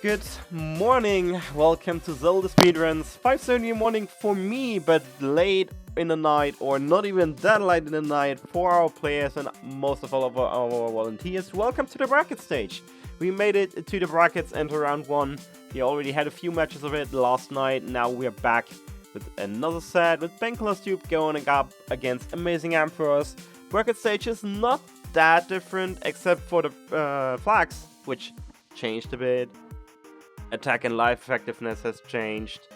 Good morning. Welcome to Zelda Speedruns. 5:30 in the morning for me, but late in the night, or not even that late in the night for our players and most of all of our volunteers. Welcome to the bracket stage. We made it to the brackets and to round one. We already had a few matches of it last night. Now we're back with another set with Tube going up against Amazing Emperors. Bracket stage is not that different except for the flags, which changed a bit. Attack and life effectiveness has changed.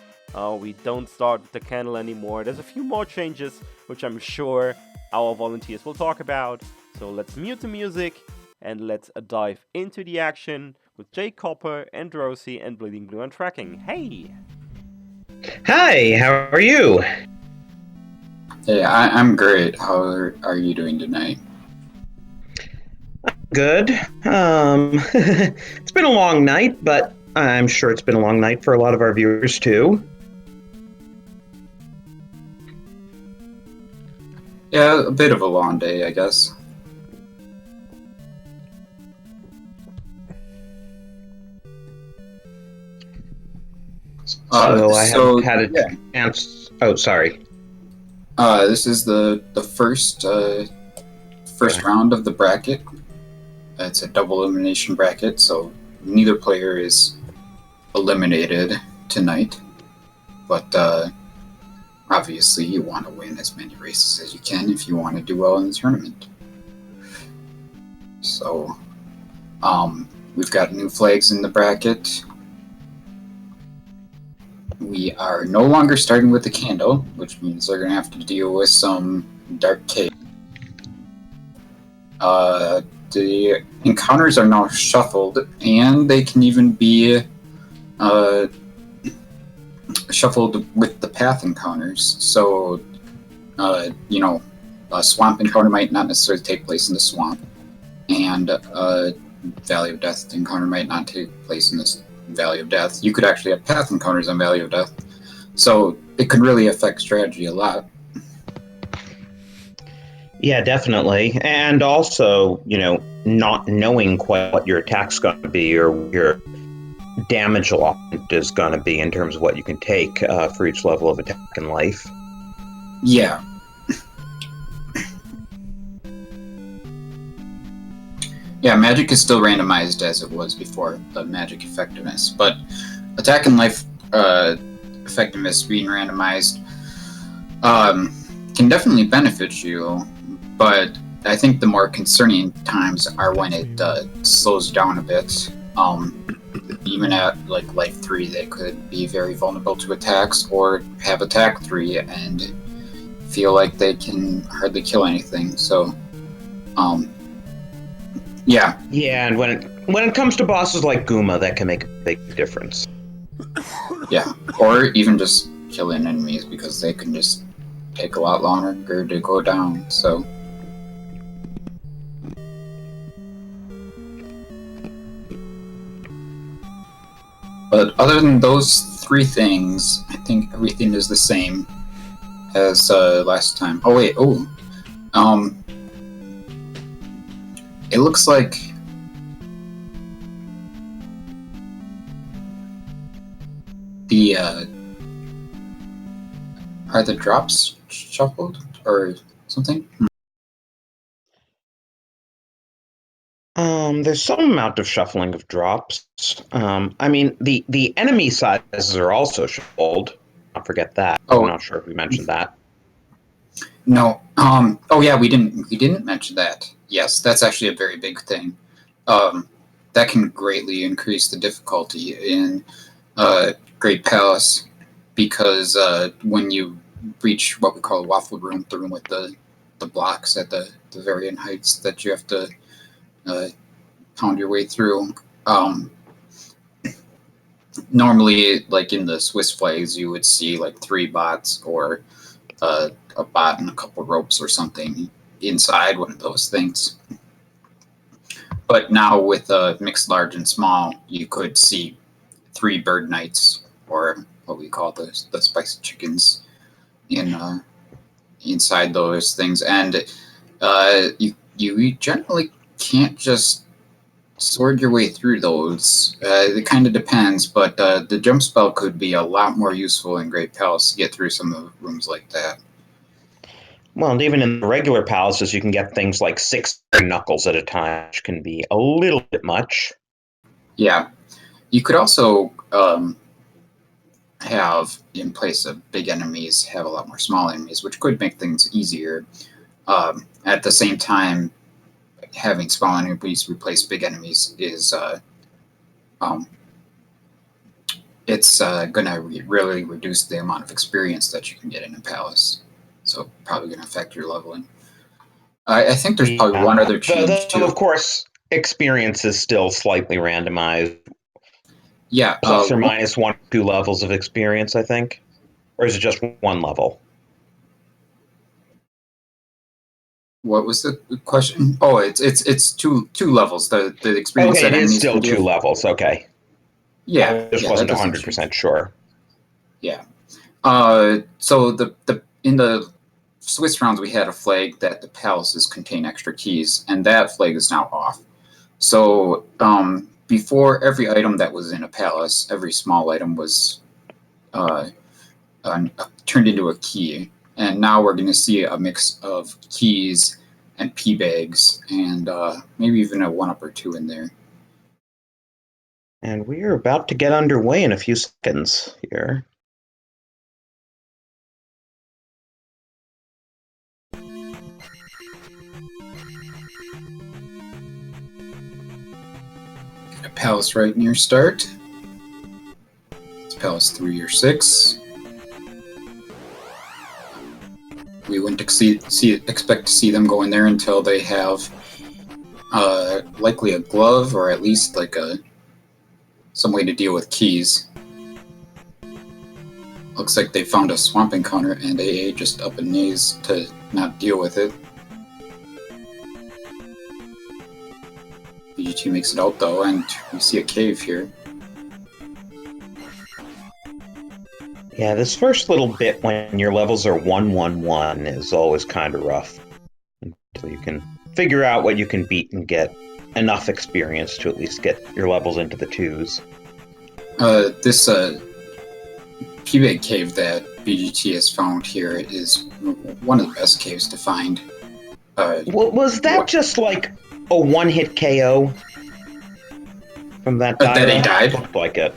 We don't start with the candle anymore. There's a few more changes, which I'm sure our volunteers will talk about. So let's mute the music and let's dive into the action with Jay Copper and Rosie and Bleeding Blue on tracking. Hey! Hi, how are you? Hey, I'm great. How are you doing tonight? Good. It's been a long night, but I'm sure it's been a long night for a lot of our viewers too. Yeah, a bit of a long day, I guess. So I haven't had a chance. Oh, sorry. This is the first round of the bracket. It's a double elimination bracket, so neither player is eliminated tonight. But obviously, you want to win as many races as you can if you want to do well in the tournament. So, we've got new flags in the bracket. We are no longer starting with the candle, which means they're going to have to deal with some dark cave. The encounters are now shuffled, and they can even be shuffled with the path encounters. So, a swamp encounter might not necessarily take place in the swamp, and a Valley of Death encounter might not take place in this Valley of Death. You could actually have path encounters on Valley of Death. So it could really affect strategy a lot. Yeah, definitely. And also, not knowing quite what your attack's going to be or your damage allotment is going to be in terms of what you can take for each level of attack in life. Yeah. Yeah, magic is still randomized as it was before, the magic effectiveness. But attack and life effectiveness being randomized can definitely benefit you, but I think the more concerning times are when it slows down a bit. Even at like life 3, they could be very vulnerable to attacks, or have attack 3 and feel like they can hardly kill anything. So, yeah. Yeah, and when it comes to bosses like Guma, that can make a big difference. Yeah, or even just killing enemies, because they can just take a lot longer to go down. So. But other than those 3 things, I think everything is the same as last time. Oh wait, it looks like the are the drops shuffled or something? There's some amount of shuffling of drops. I mean, the enemy sizes are also shuffled. Don't forget that. I'm not sure if we mentioned that. No. Oh yeah, we didn't mention that. Yes, that's actually a very big thing. That can greatly increase the difficulty in Great Palace, because when you reach what we call a waffle room, the room with the blocks at the varying heights that you have to pound your way through. Normally, like in the Swiss flags, you would see like 3 bots or a bot and a couple ropes or something inside one of those things. But now with mixed large and small, you could see 3 bird knights, or what we call the spicy chickens, inside those things, and you generally can't just sword your way through those. It kind of depends, but the jump spell could be a lot more useful in Great Palace to get through some of the rooms like that. Well, and even in the regular palaces, you can get things like 6 knuckles at a time, which can be a little bit much. Yeah. You could also have, in place of big enemies, have a lot more small enemies, which could make things easier. At the same time, having small enemies replace big enemies is it's going to really reduce the amount of experience that you can get in a palace. So probably going to affect your leveling. I think there's probably one other change too. Of course, experience is still slightly randomized. Yeah, Plus or minus 1 or 2 levels of experience, I think, or is it just 1 level? What was the question? Oh, it's two levels. The experience. Okay, it is still 2 levels. Okay. Yeah, I just wasn't 100% sure. Yeah. So the in the Swiss rounds we had a flag that the palaces contain extra keys, and that flag is now off. So before, every item that was in a palace, every small item was turned into a key, and now we're going to see a mix of keys and P bags, and maybe even a 1-up or 2 in there. And we're about to get underway in a few seconds here. A palace right near start. It's palace 3 or 6. We wouldn't expect to see them go in there until they have likely a glove, or at least like some way to deal with keys. Looks like they found a swamp encounter, and AA just up a naze to not deal with it. BGT makes it out though, and we see a cave here. Yeah, this first little bit when your levels are 1-1-1 is always kind of rough. Until you can figure out what you can beat and get enough experience to at least get your levels into the 2s. This P-Bag cave that BGT has found here is one of the best caves to find. Was that just like a 1-hit KO from that guy? That he died? Looked like it.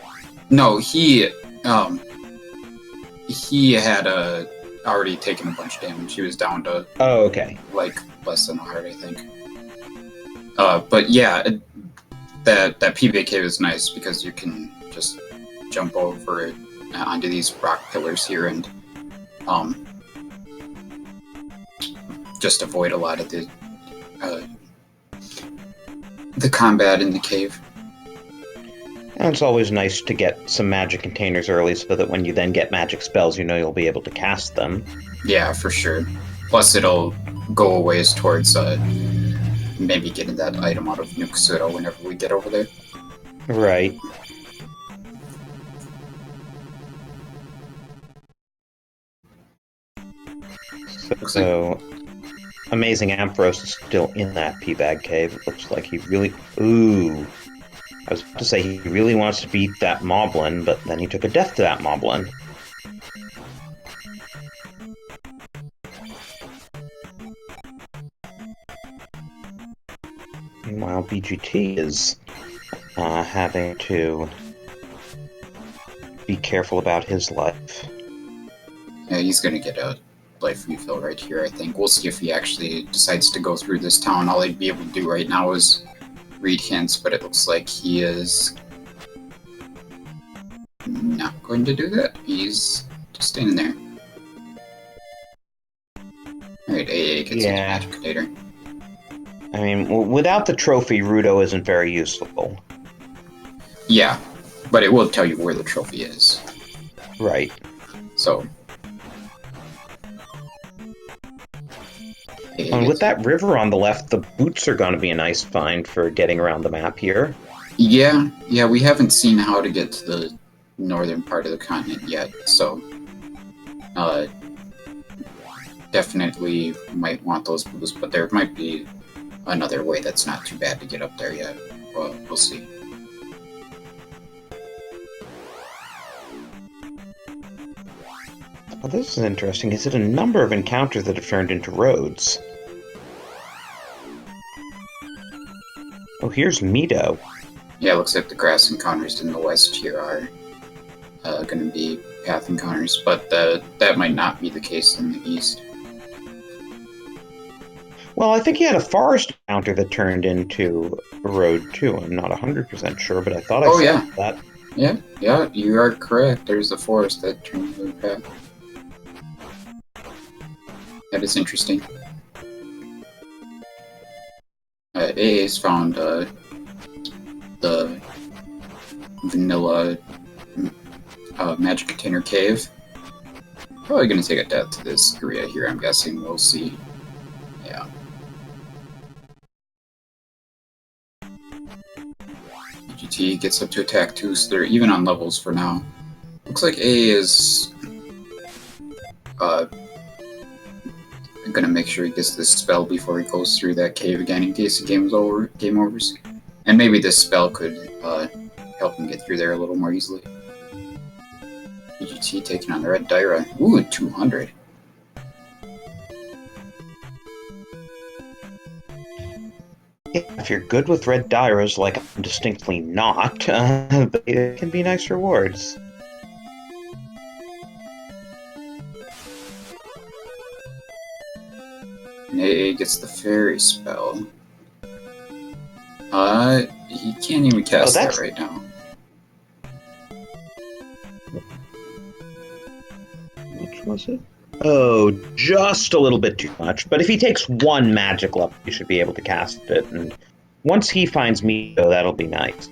No, he had already taken a bunch of damage. He was down to like less than a heart, I think. But yeah, that P-Bag cave is nice because you can just jump over it onto these rock pillars here and just avoid a lot of the combat in the cave. And it's always nice to get some magic containers early so that when you then get magic spells, you know you'll be able to cast them. Yeah, for sure. Plus it'll go a ways towards maybe getting that item out of New Kasuto whenever we get over there. Right. So Amazing Ampharos is still in that P-Bag cave. It looks like he really... Ooh. I was about to say he really wants to beat that Moblin, but then he took a death to that Moblin. Meanwhile, BGT is having to be careful about his life. Yeah, he's gonna get a life refill right here, I think. We'll see if he actually decides to go through this town. All he'd be able to do right now is read hints, but it looks like he is not going to do that. He's just standing there. Alright, AA gets his magic container. I mean, without the trophy, Rudo isn't very useful. Yeah, but it will tell you where the trophy is. Right. So... And with that river on the left, the boots are going to be a nice find for getting around the map here. Yeah, we haven't seen how to get to the northern part of the continent yet, so definitely might want those boots, but there might be another way that's not too bad to get up there yet. we'll see. Well, this is interesting. Is it a number of encounters that have turned into roads? Oh, here's Mido. Yeah, it looks like the grass encounters in the west here are going to be path encounters, but that might not be the case in the east. Well, I think he had a forest encounter that turned into a road, too. I'm not 100% sure, but I thought I saw that. Yeah, you are correct. There's a forest that turns into a path. That is interesting. AA's found the vanilla magic container cave. Probably gonna take a death to this area here, I'm guessing. We'll see. Yeah. BGT gets up to attack 2, so they're even on levels for now. Looks like A is gonna make sure he gets this spell before he goes through that cave again in case the game overs. And maybe this spell could help him get through there a little more easily. BGT taking on the Red Dyra. Ooh, 200. Yeah, if you're good with Red Dyras, like I'm distinctly not, it can be nice rewards. And AA gets the fairy spell. He can't even cast that right now. Which was it? Oh, just a little bit too much. But if he takes one magic level, he should be able to cast it. And once he finds Mido, that'll be nice.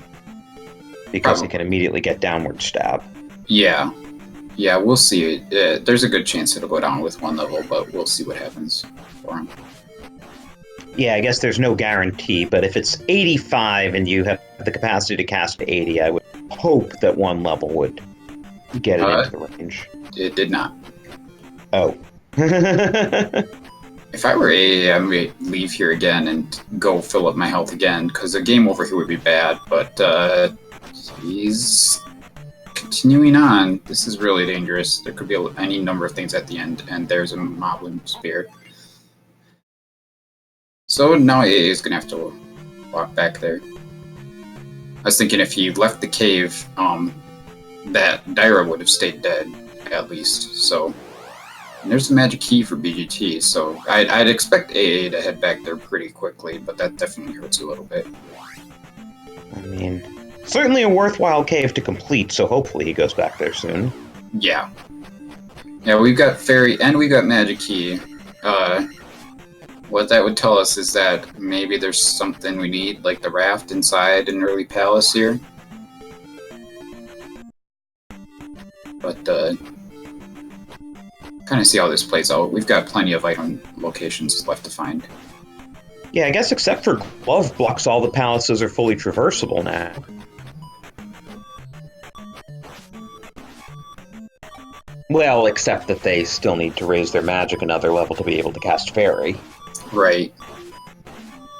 Because he can immediately get downward stab. Yeah, we'll see. There's a good chance it'll go down with one level, but we'll see what happens for him. Yeah, I guess there's no guarantee, but if it's 85 and you have the capacity to cast 80, I would hope that one level would get it into the range. It did not. Oh. If I were AA, I might leave here again and go fill up my health again, because a game over here would be bad, but he's continuing on. This is really dangerous. There could be any number of things at the end, and there's a Moblin Spear. So now AA is going to have to walk back there. I was thinking if he left the cave, that Dyra would have stayed dead, at least. So, and there's the magic key for BGT, so I'd expect AA to head back there pretty quickly, but that definitely hurts a little bit. I mean, certainly a worthwhile cave to complete, so hopefully he goes back there soon. Yeah. Yeah, we've got Fairy and we got Magic Key. What that would tell us is that maybe there's something we need, like the raft inside an early palace here. But, kind of see how this plays out. We've got plenty of item locations left to find. Yeah, I guess except for Glove Blocks, all the palaces are fully traversable now. Well, except that they still need to raise their magic another level to be able to cast Fairy. Right.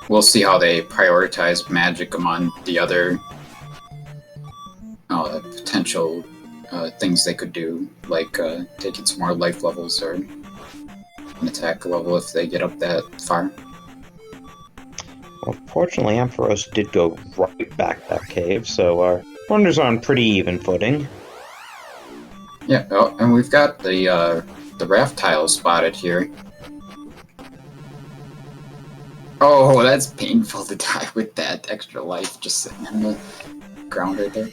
We'll see how they prioritize magic among the other potential things they could do, like taking some more life levels or an attack level if they get up that far. Well, fortunately, Ampharos did go right back that cave, so our runners are on pretty even footing. Yeah, oh, and we've got the raft tiles spotted here. Oh, that's painful to die with that extra life just sitting on the ground right there.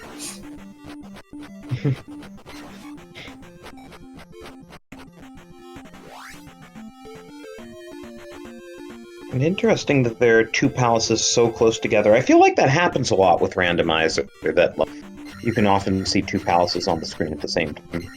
And interesting that there are two palaces so close together. I feel like that happens a lot with Randomizer, that you can often see two palaces on the screen at the same time.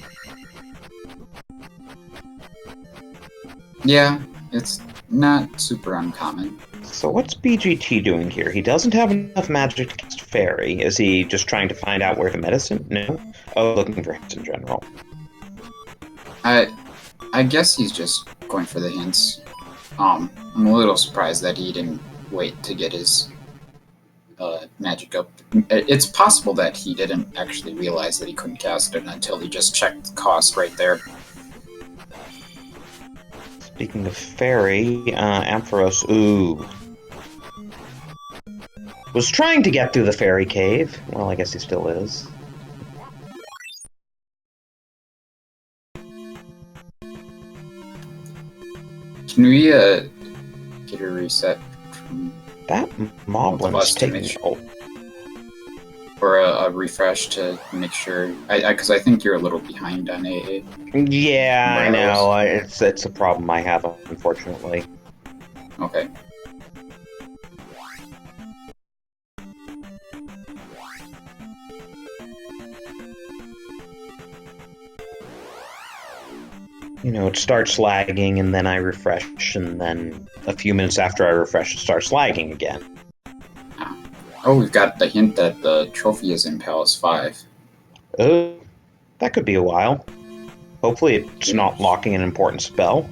Yeah, it's not super uncommon. So what's BGT doing here? He doesn't have enough magic to cast Fairy. Is he just trying to find out where the medicine? No? Oh, looking for hints in general. I guess he's just going for the hints. I'm a little surprised that he didn't wait to get his magic up. It's possible that he didn't actually realize that he couldn't cast it until he just checked the cost right there. Speaking of fairy, Ampharos, ooh. Was trying to get through the fairy cave. Well, I guess he still is. Can we get a reset from That Moblin's taking... Oh, or a refresh to make sure? Because I think you're a little behind on AA. yeah, I know. It's a problem I have, unfortunately. Okay. You know, it starts lagging, and then I refresh, and then a few minutes after I refresh, it starts lagging again. Oh, we've got the hint that the trophy is in Palace 5. Oh, that could be a while. Hopefully it's not locking an important spell.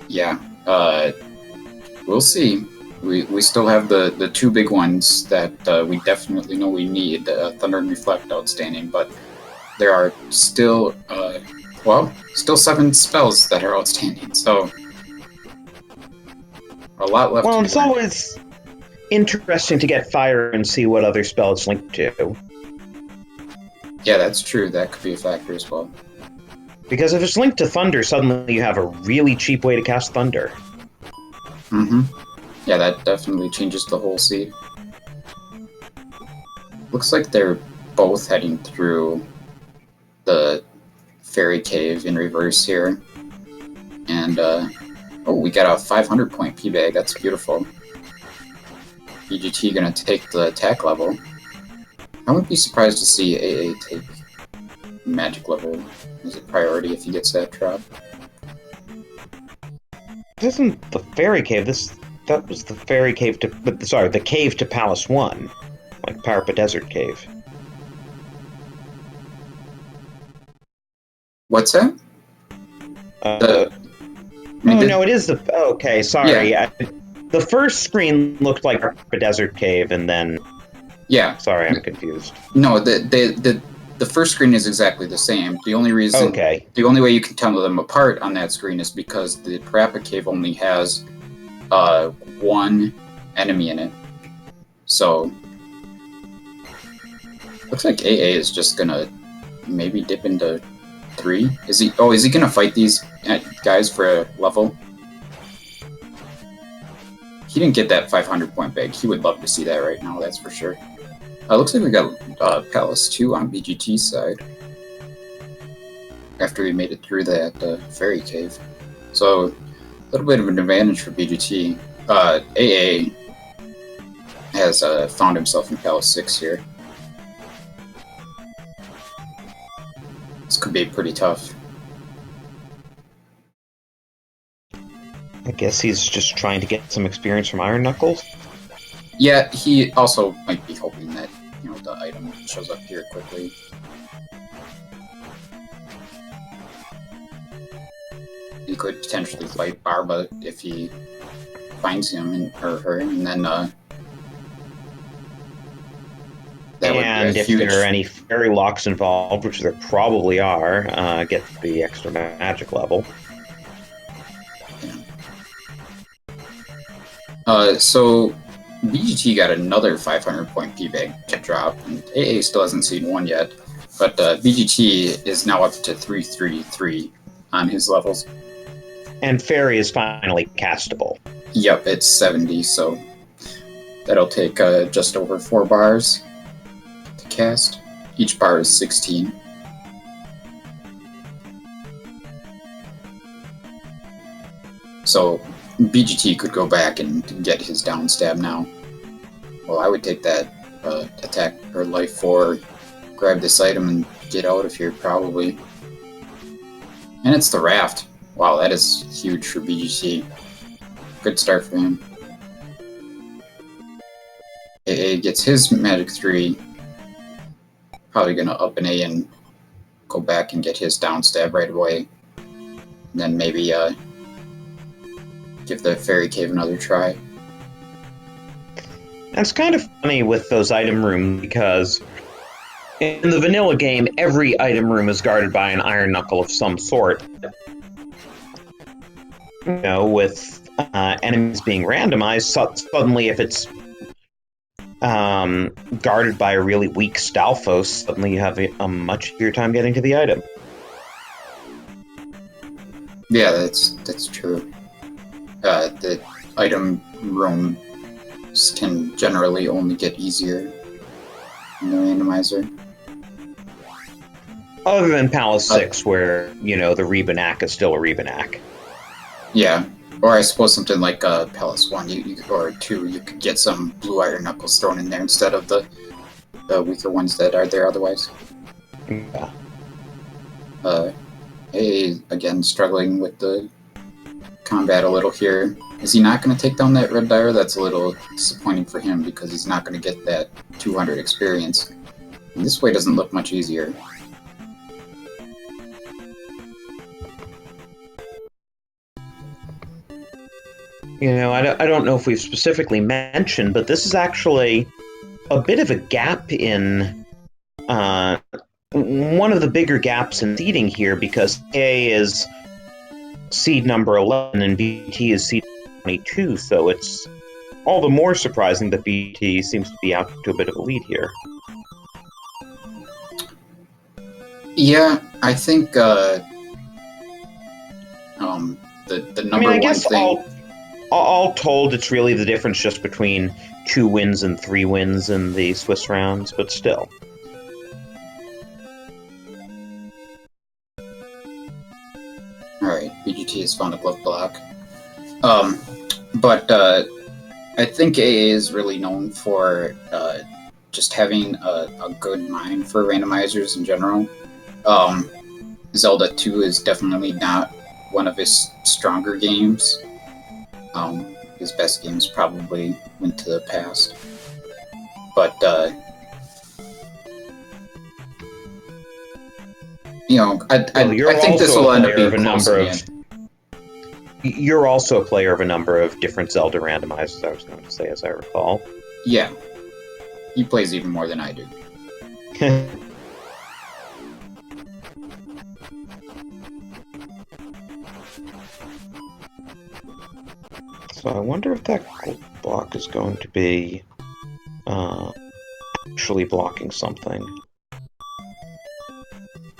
Yeah, we'll see. We still have the two big ones that we definitely know we need, Thunder and Reflect outstanding, but there are still, still 7 spells that are outstanding, so a lot left. Well, it's always interesting to get fire and see what other spell it's linked to. Yeah, that's true. That could be a factor as well. Because if it's linked to Thunder, suddenly you have a really cheap way to cast Thunder. Mm-hmm. Yeah, that definitely changes the whole scene. Looks like they're both heading through the fairy cave in reverse here. And, oh, we got a 500-point P-Bag. That's beautiful. BGT gonna take the attack level. I wouldn't be surprised to see AA take magic level as a priority if he gets that drop. This isn't the fairy cave. That was the fairy cave to... Sorry, the cave to Palace 1. Like Parapa Desert Cave. What's that? No, it is the... Okay, sorry. Yeah. The first screen looked like Parapa Desert Cave, and then... Yeah. Sorry, I'm confused. No, the first screen is exactly the same. The only reason... Okay. The only way you can tell them apart on that screen is because the Parapa Cave only has one enemy in it. So... Looks like AA is just gonna maybe dip into 3. Is he gonna fight these guys for a level? He didn't get that 500-point bag. He would love to see that right now, that's for sure. Looks like we got Palace 2 on BGT's side. After he made it through that fairy cave. So, a little bit of an advantage for BGT. AA has found himself in Palace 6 here. This could be pretty tough. I guess he's just trying to get some experience from Iron Knuckles? Yeah, he also might be hoping that, the item shows up here quickly. He could potentially fight Barba if he finds him or her, and then that and would be if huge... there are any fairy locks involved, which there probably are, get the extra magic level. So BGT got another 500-point P-Bag drop, and AA still hasn't seen one yet, but BGT is now up to 333 on his levels. And Fairy is finally castable. Yep, it's 70, so that'll take just over 4 bars to cast. Each bar is 16. So BGT could go back and get his down stab now. Well, I would take that attack or life 4, grab this item and get out of here probably. And it's the raft. Wow, that is huge for BGT. Good start for him. AA gets his magic 3. Probably gonna up an A and go back and get his down stab right away. And then maybe give the fairy cave another try. And it's kind of funny with those item rooms because in the vanilla game, every item room is guarded by an iron knuckle of some sort. You know, with enemies being randomized, suddenly if it's guarded by a really weak Stalfos, suddenly you have a much easier time getting to the item. Yeah, that's true. The item rooms can generally only get easier in the randomizer. Other than Palace 6, where, you know, the Rebanak is still a Rebanak. Yeah, or I suppose something like Palace 1 or 2, you could get some blue iron knuckles thrown in there instead of the weaker ones that are there otherwise. Yeah. AA, again, struggling with the combat a little here. Is he not going to take down that Red Dire? That's a little disappointing for him because he's not going to get that 200 experience. And this way doesn't look much easier. You know, I don't know if we've specifically mentioned, but this is actually a bit of a gap in one of the bigger gaps in seeding here, because A is seed number 11 and BT is seed 22, so it's all the more surprising that BT seems to be out to a bit of a lead here. Yeah, I think the number I one guess thing. all told, it's really the difference just between 2 wins and 3 wins in the Swiss rounds, but still. Alright, BGT has found a glove block. But I think AA is really known for just having a good mind for randomizers in general. Zelda 2 is definitely not one of his stronger games. His best games probably went to the past. But, you know, I think this will end up being close again. You're also a player of a number of different Zelda randomizers, I was going to say, as I recall. Yeah. He plays even more than I do. So I wonder if that gold block is going to be actually blocking something.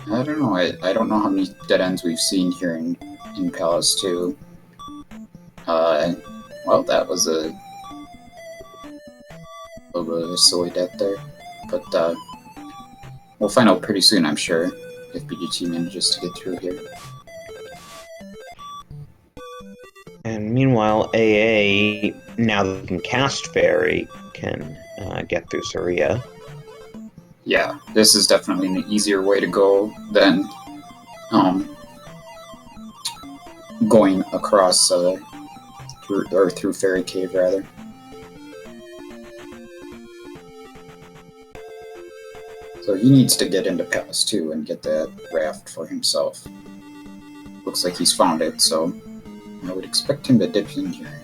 I don't know. I don't know how many dead ends we've seen here in Palace 2. Well, that was a little bit of a silly death there. But we'll find out pretty soon, I'm sure, if BGT manages to get through here. And meanwhile, AA, now that we can cast Fairy, can get through Saria. Yeah, this is definitely an easier way to go than going across through Fairy Cave, rather. So he needs to get into Palace 2 and get that raft for himself. Looks like he's found it, so I would expect him to dip in here.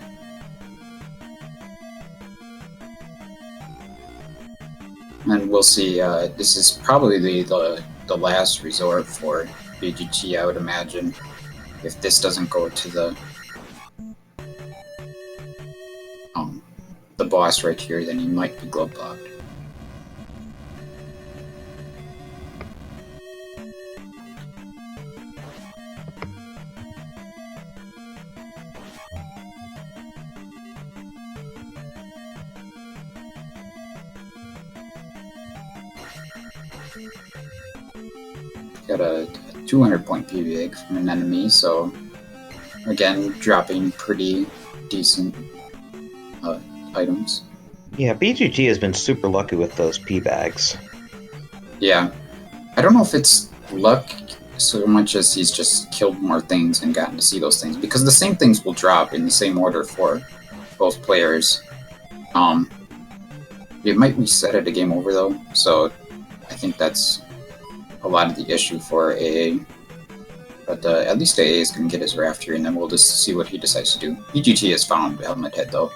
And we'll see, this is probably the last resort for BGT, I would imagine. If this doesn't go to the boss right here, then he might be glove blocked. Got a 200-point PB egg from an enemy, so again, dropping pretty decent items. Yeah, BGG has been super lucky with those P-bags. Yeah. I don't know if it's luck so much as he's just killed more things and gotten to see those things, because the same things will drop in the same order for both players. It might reset at a game over, though, so I think that's a lot of the issue for AA. But at least AA is going to get his raft here, and then we'll just see what he decides to do. BGT has found Helmet Head, though.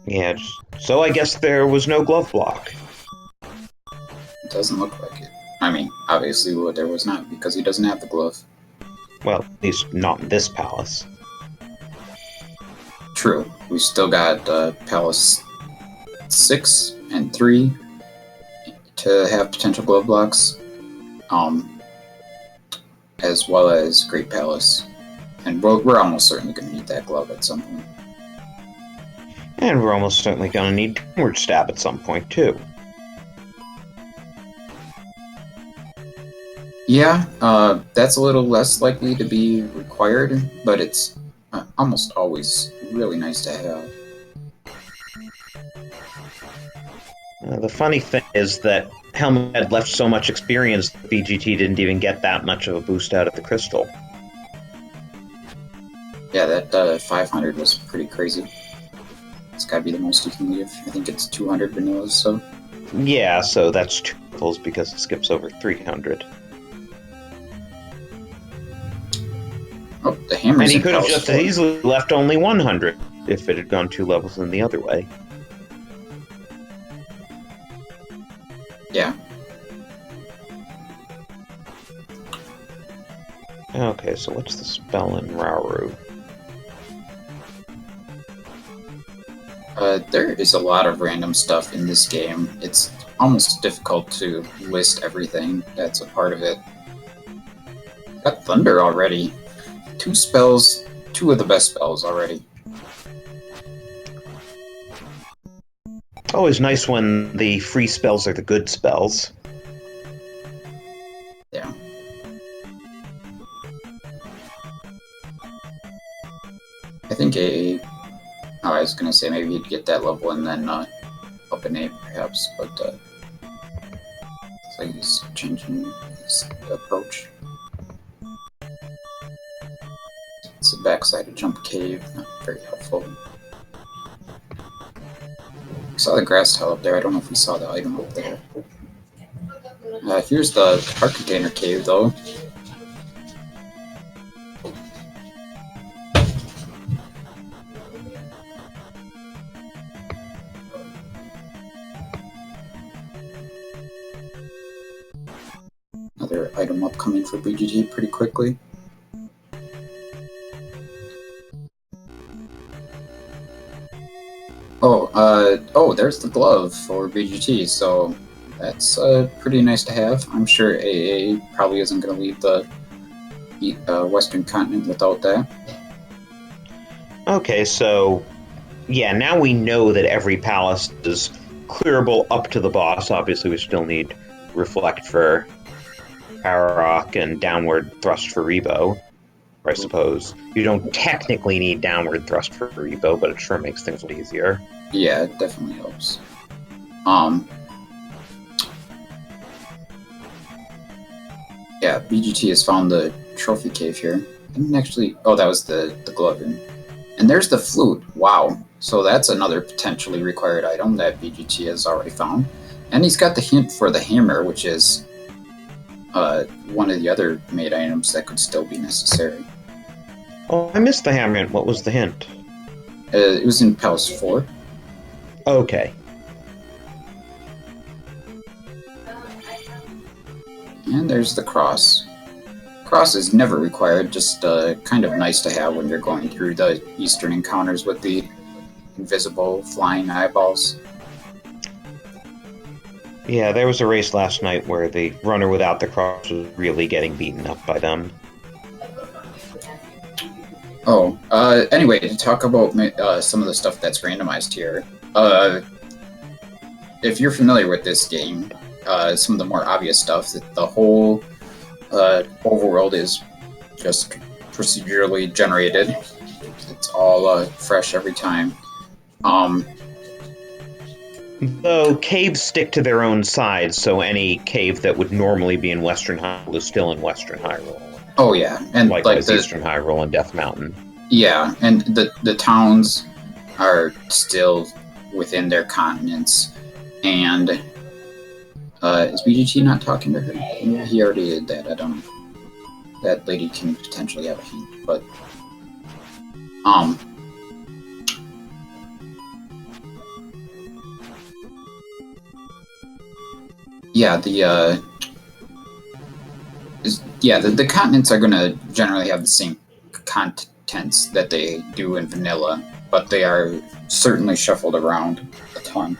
Yeah, so I guess there was no glove block. It doesn't look like it. I mean, obviously there was not, because he doesn't have the glove. Well, at least not in this palace. True. We still got Palace 6 and 3 to have potential glove blocks, as well as Great Palace. And we're almost certainly going to need that glove at some point. And we're almost certainly going to need Downward Stab at some point, too. Yeah, that's a little less likely to be required, but it's almost always really nice to have. The funny thing is that Helmet had left so much experience that BGT didn't even get that much of a boost out of the crystal. Yeah, that 500 was pretty crazy. It's gotta be the most you can leave. I think it's 200 vanillas, so... Yeah, so that's 2 levels because it skips over 300. Oh, the hammer's And he in could have Palace just 4. as easily left only 100 if it had gone 2 levels in the other way. Yeah. Okay, so what's the spell in Rauru? There is a lot of random stuff in this game. It's almost difficult to list everything that's a part of it. Got Thunder already. 2 spells, 2 of the best spells already. Always nice when the free spells are the good spells. Yeah. I think I was gonna say maybe you'd get that level and then up an A perhaps, but it's like he's changing his approach. It's the backside of Jump Cave, not very helpful. I saw the grass tile up there, I don't know if we saw the item up there. Here's the Heart Container Cave though. Another item upcoming for BGT pretty quickly. Oh, there's the glove for BGT, so that's pretty nice to have. I'm sure AA probably isn't going to leave the Western continent without that. Okay, so yeah, now we know that every palace is clearable up to the boss. Obviously, we still need Reflect for Pararok and Downward Thrust for Rebo. Or I suppose you don't technically need Downward Thrust for Rebo, but it sure makes things a little easier. Yeah, it definitely helps. Yeah, BGT has found the trophy cave here. I didn't actually... Oh, that was the glove room. And there's the flute. Wow. So that's another potentially required item that BGT has already found. And he's got the hint for the hammer, which is one of the other made items that could still be necessary. Oh, I missed the hammer hint. What was the hint? It was in Palace 4. Okay. And there's the cross. Cross is never required, just kind of nice to have when you're going through the Eastern encounters with the invisible flying eyeballs. Yeah, there was a race last night where the runner without the cross was really getting beaten up by them. Oh, anyway, to talk about some of the stuff that's randomized here, if you're familiar with this game, some of the more obvious stuff, that the whole overworld is just procedurally generated. It's all fresh every time. Though caves stick to their own sides, so any cave that would normally be in Western Hyrule is still in Western Hyrule. Oh yeah, and Likewise, Eastern Hyrule and Death Mountain. Yeah, and the towns are still within their continents, and is BGT not talking to her? He already did that. I don't know. That lady can potentially have a hint, but yeah, the continents are going to generally have the same contents that they do in vanilla, but they are certainly shuffled around a ton.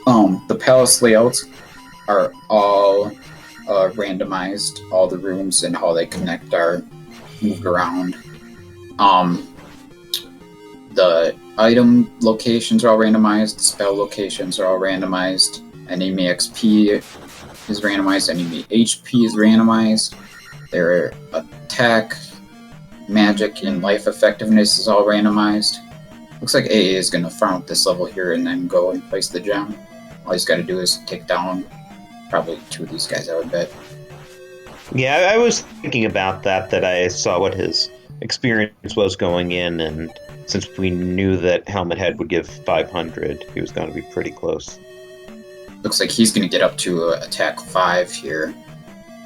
The palace layouts are all randomized. All the rooms and how they connect are moved around. The item locations are all randomized. The spell locations are all randomized. Enemy XP is randomized. Enemy HP is randomized. Their attack, magic, and life effectiveness is all randomized. Looks like AA is going to farm up this level here and then go and place the gem. All he's got to do is take down probably 2 of these guys, I would bet. Yeah, I was thinking about that I saw what his experience was going in, and since we knew that Helmet Head would give 500, he was going to be pretty close. Looks like he's going to get up to attack 5 here.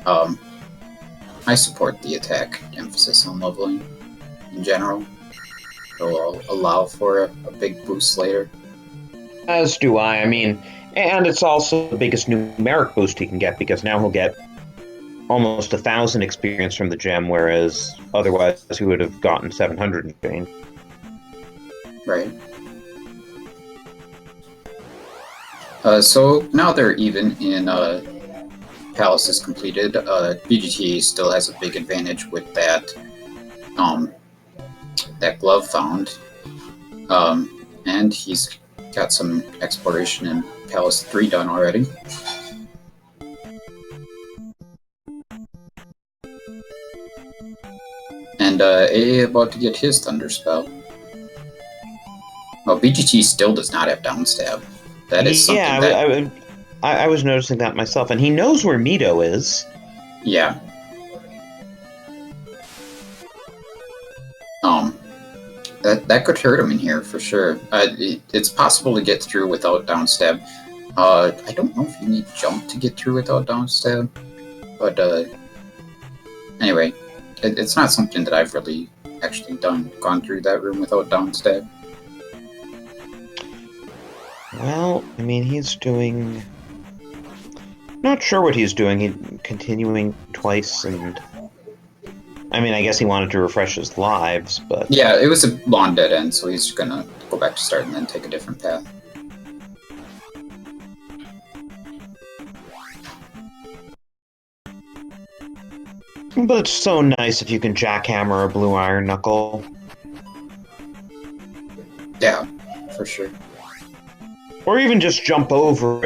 I support the attack emphasis on leveling in general. It'll allow for a big boost later. As do I. I mean, and it's also the biggest numeric boost he can get, because now he'll get almost 1,000 experience from the gem, whereas otherwise he would have gotten 700 and change. Right. So now they're even in Palace is completed. BGT still has a big advantage with that that glove found. And he's got some exploration in Palace 3 done already. And AA about to get his Thunder Spell. Well, BGT still does not have Downstab. That is something I was noticing that myself, and he knows where Mito is. Yeah. That could hurt him in here for sure. It's possible to get through without downstab. I don't know if you need jump to get through without downstab, but anyway, it's not something that I've really actually gone through that room without downstab. Well, I mean, he's doing... Not sure what he's doing. He's continuing twice, and... I mean, I guess he wanted to refresh his lives, but... Yeah, it was a long dead end, so he's gonna go back to start and then take a different path. But it's so nice if you can jackhammer a blue iron knuckle. Yeah, for sure. Or even just jump over it